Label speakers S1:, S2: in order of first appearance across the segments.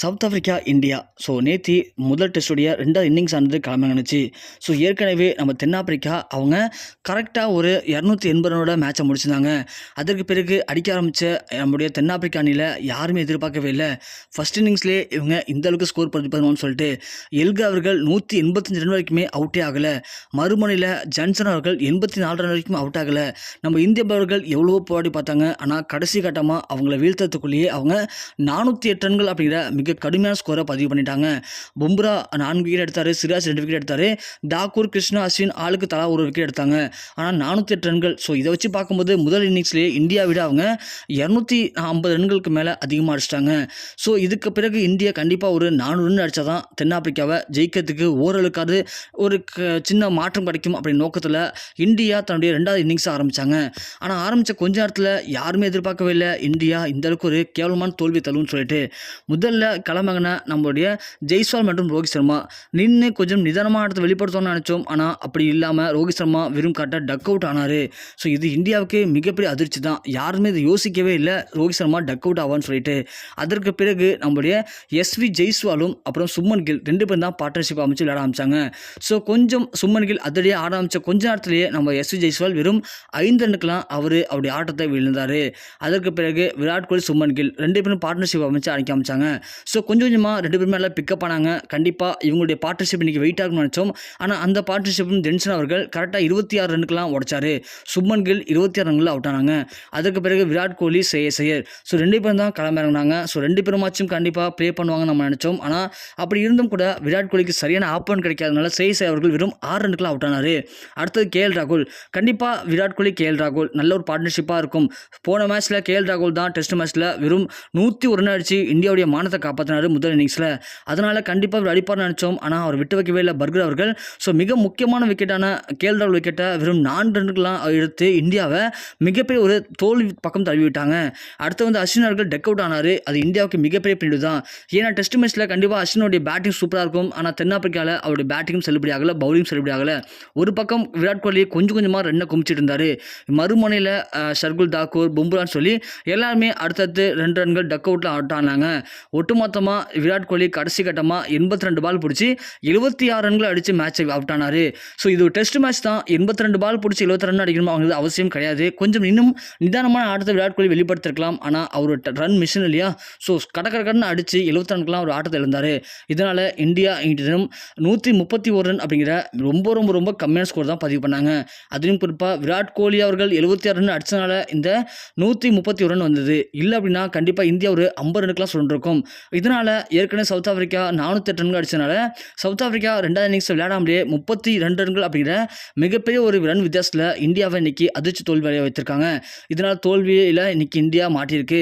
S1: South Africa, India. நேத்தி முதல் டெஸ்ட்டுடைய 2வது இன்னிங்ஸ் ஆனது கிளம்புனுச்சு. ஏற்கனவே நம்ம தென்னாப்பிரிக்கா அவங்க கரெக்ட்டா ஒரு 280 ரன்னோட மேட்சை முடிச்சிருந்தாங்க. அதற்கு பிறகு அடிக்க ஆரம்பிச்ச நம்முடைய தென்னாப்பிரிக்கா அணியில யாருமே எதிர்பார்க்கவே இல்ல. ஃபர்ஸ்ட் இன்னிங்ஸ்லயே இவங்க இந்த அளவுக்கு ஸ்கோர் பண்ணுவாங்கன்னு சொல்லிட்டு எல்கா அவர்கள் 185 ரன் வரைக்குமே அவுட்டே ஆகல. மறுமுனையில ஜான்சன் அவர்கள் 84 ரன் வரைக்கும் அவுட் ஆகல. நம்ம இந்திய பவுலர்கள் எவ்வளவோ போராடி பார்த்தாங்க. ஆனால் கடைசி கட்டமா அவங்கள வீழ்த்தத்துக்குள்ளேயே அவங்க 408 ரன்கள் அப்படிங்கிற மிக கடுமையான ஸ்கோரை பதிவு பண்ணிட்டாங்க. பும்ரா 4 விக்கெட் எடுத்தாரு, சிராஜ் 2 விக்கெட் எடுத்தாரு, தாக்கூர், கிருஷ்ணா, அஸ்வின் ஆளுக்கு தலா ஒரு விக்கெட் எடுத்தாங்க. ஆனால் 408 ரன்கள். இதை வச்சு பார்க்கும்போது முதல் இன்னிங்ஸ்லேயே இந்தியா விட அவங்க 250 ரன்களுக்கு மேலே அதிகமாக அடிச்சிட்டாங்க. இதுக்கு பிறகு இந்தியா கண்டிப்பாக ஒரு 400 ரன் அடித்தா தான் தென்னாப்பிரிக்காவை ஜெயிக்கிறதுக்கு ஓரளவுக்காவது ஒரு சின்ன மாற்றம் கிடைக்கும் அப்படின்னு நோக்கத்தில் இந்தியா தன்னுடைய 2வது இன்னிங்ஸை ஆரம்பித்தாங்க. ஆனால் ஆரம்பித்த கொஞ்ச நேரத்தில் யாருமே எதிர்பார்க்கவே இல்லை இந்தியா இந்த அளவுக்கு ஒரு கேவலமான தோல்வி தள்ளுன்னு சொல்லிட்டு. முதல்ல களமகன நம்மளுடைய ஜெய்ஸ்வால் மற்றும் ரோஹித் சர்மா நின்று கொஞ்சம் நிதானமாக ஆட்டத்தை வெளிப்படுத்தணும்னு நினச்சோம். ஆனால் அப்படி இல்லாமல் ரோஹித் சர்மா வெறும் காட்ட டக் அவுட் ஆனார். இது இந்தியாவுக்கு மிகப்பெரிய அதிர்ச்சி தான். யாருமே இதை யோசிக்கவே இல்லை ரோஹித் சர்மா டக் அவுட் ஆவான்னு சொல்லிட்டு. அதற்கு பிறகு நம்மளுடைய எஸ்வி ஜெய்ஸ்வாலும் அப்புறம் சுமன் கில் 2 பேரும் தான் பார்ட்னர்ஷிப் அமைச்சு விளையாட ஆரம்பிச்சாங்க. கொஞ்சம் சுமன் கில் அதிலேயே ஆட ஆரம்பித்த கொஞ்ச நேரத்திலேயே நம்ம எஸ்வி ஜெய்ஸ்வால் வெறும் 5 ரன்னுக்கெல்லாம் அவருடைய ஆட்டத்தை விழுந்தார். அதற்கு பிறகு விராட் கோலி, சுமன் கில் 2 பேரும் பார்ட்னர்ஷிப் அமைச்சு அடிக்க ஆரம்பிச்சாங்க. கொஞ்சம் கொஞ்சமாக 2 பேருமே எல்லாம் பிக்கப் ஆனாங்க. கண்டிப்பாக இவங்களுடைய பார்ட்னர்ஷிப் இன்றைக்கி வெயிட் ஆகும்னு நினச்சோம். ஆனால் அந்த பார்ட்னர்ஷிப்பும் ஜென்சன் அவர்கள் கரெக்டாக 26 ரன்னுக்கெல்லாம் உடைச்சாரு. சுமன் கில் 26 ரன்களில் அவுட் ஆனாங்க. அதற்கு பிறகு விராட் கோலி, ஸ்ரேயஸ் ஐயர் 2 பேரும் தான் களமிறங்கினாங்க. 2 பேருமாச்சும் கண்டிப்பாக ப்ளே பண்ணுவாங்கன்னு நம்ம நினச்சோம். ஆனால் அப்படி இருந்தும் கூட விராட் கோலிக்கு சரியான ஆப்போனன்ட் கிடைக்காதனால ஸ்ரேயஸ் ஐயர் அவர்கள் வெறும் 6 ரன்னுக்கெல்லாம் அவுட் ஆனார். அடுத்தது KL ராகுல். கண்டிப்பாக விராட் கோலி, KL ராகுல் நல்ல ஒரு பார்ட்னர்ஷிப்பாக இருக்கும். போன மேட்ச்சில் KL ராகுல் தான் டெஸ்ட் மேட்ச்சில் வெறும் 101 ரன் அடித்து இந்தியாவுடைய மானத்தை காப்பாற்றினார் முதல் இன்னிங்ஸில். அதனால் கண்டிப்பாக அவர் அடிப்பார்னு நினச்சோம். ஆனால் அவர் விட்டு வைக்கவே இல்லை பர்கர் அவர்கள். மிக முக்கியமான விக்கெட்டான KL ராகுல் விக்கெட்டை வெறும் 4 ரன்னுக்கெல்லாம் எடுத்து இந்தியாவை மிகப்பெரிய ஒரு தோல்வி பக்கம் தள்ளி விட்டாங்க. அடுத்து அஸ்வின் அவர்கள் டக் அவுட் ஆனார். அது இந்தியாவுக்கு மிகப்பெரிய பிரிவு தான். ஏன்னா டெஸ்ட் மேட்ச்சில் கண்டிப்பாக அஸ்வினுடைய பேட்டிங் சூப்பராக இருக்கும். ஆனால் தென்னாப்பிரிக்காவில் அவருடைய பேட்டிங்கும் செல்லுபடி ஆகலை, பவுலிங் செல்லுபடி ஆகலை. ஒரு பக்கம் விராட் கோலி கொஞ்சம் கொஞ்சமாக ரன்னை குமிச்சிட்டு இருந்தார். மறுமுனையில் ஷர்குல், தாக்கூர், பும்ரான்னு சொல்லி எல்லாருமே அடுத்தடுத்து 2 ரன்கள் டக் அவுட்டில் அவுட் ஆனாங்க. ஒட்டுமொத்தமாக விராட் கோலி கடைசி கட்டமாக 82 பால் பிடிச்சி 76 ரன்கள் அடித்து மேட்சை அவுட் ஆனார். இது ஒரு டெஸ்ட் மேட்ச் தான். 82 பால் பிடிச்சி 70 ரன் அடிக்கணும் அவங்களுக்கு அவசியம் கிடையாது. கொஞ்சம் இன்னும் நிதானமான ஆட்டத்தை விராட் கோலி வெளிப்படுத்திருக்கலாம். ஆனால் அவர் ரன் மிஷின் இல்லையா. கடற்கடன்னு அடித்து 70 ரன்கெலாம் ஒரு ஆட்டத்தை இழந்தார். இதனால் இந்தியா இன்றைய தினம் 131 ரன் அப்படிங்கிற ரொம்ப ரொம்ப ரொம்ப கம்மியான ஸ்கோர் தான் பதிவு பண்ணாங்க. அதுலேயும் குறிப்பாக விராட் கோலி அவர்கள் 76 ரன் அடித்தனால இந்த 131 ரன் வந்தது. இல்லை அப்படின்னா கண்டிப்பாக இந்தியா ஒரு 50 ரன்னுக்கெலாம் சொல்லிருக்கும். இதனால் ஏற்கனவே சவுத் ஆஃப்ரிக்கா 408 ரன்கள் அடித்தனால சவுத் ஆஃப்ரிக்கா 2வது இன்னிங்ஸ் விளையாடாமலே 32 ரன்கள் அப்படிங்கிற மிகப்பெரிய ஒரு ரன் வித்தியாசத்தில் இந்தியாவை இன்னைக்கு அதிர்ச்சி தோல்வி அடைய வைத்திருக்காங்க. இதனால் தோல்வியில் இன்னைக்கு இந்தியா மாட்டியிருக்கு.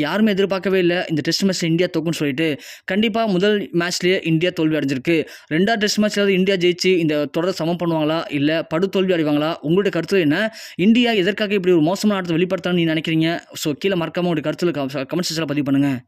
S1: யாருமே எதிர்பார்க்கவே இல்லை இந்த டெஸ்ட் மேட்ச் இந்தியா தோக்குன்னு சொல்லிட்டு. கண்டிப்பாக முதல் மேட்ச்லேயே இந்தியா தோல்வி அடைஞ்சிருக்கு. 2வது டெஸ்ட் மேட்ச்ல இந்தியா ஜெயிச்சு இந்த தொடரை சமம் பண்ணுவாங்களா இல்லை படு தோல்வி அடைவாங்களா? உங்களுடைய கருத்து என்ன? இந்தியா எதற்காக இப்படி ஒரு மோசமான ஆட்டத்தை வெளிப்படுத்தணும்னு நீங்கள் நினைக்கிறீங்க? கீழே மறக்காம உங்களுடைய கருத்துல கமெண்ட் செக்ஷனில் பதிவு பண்ணுங்கள்.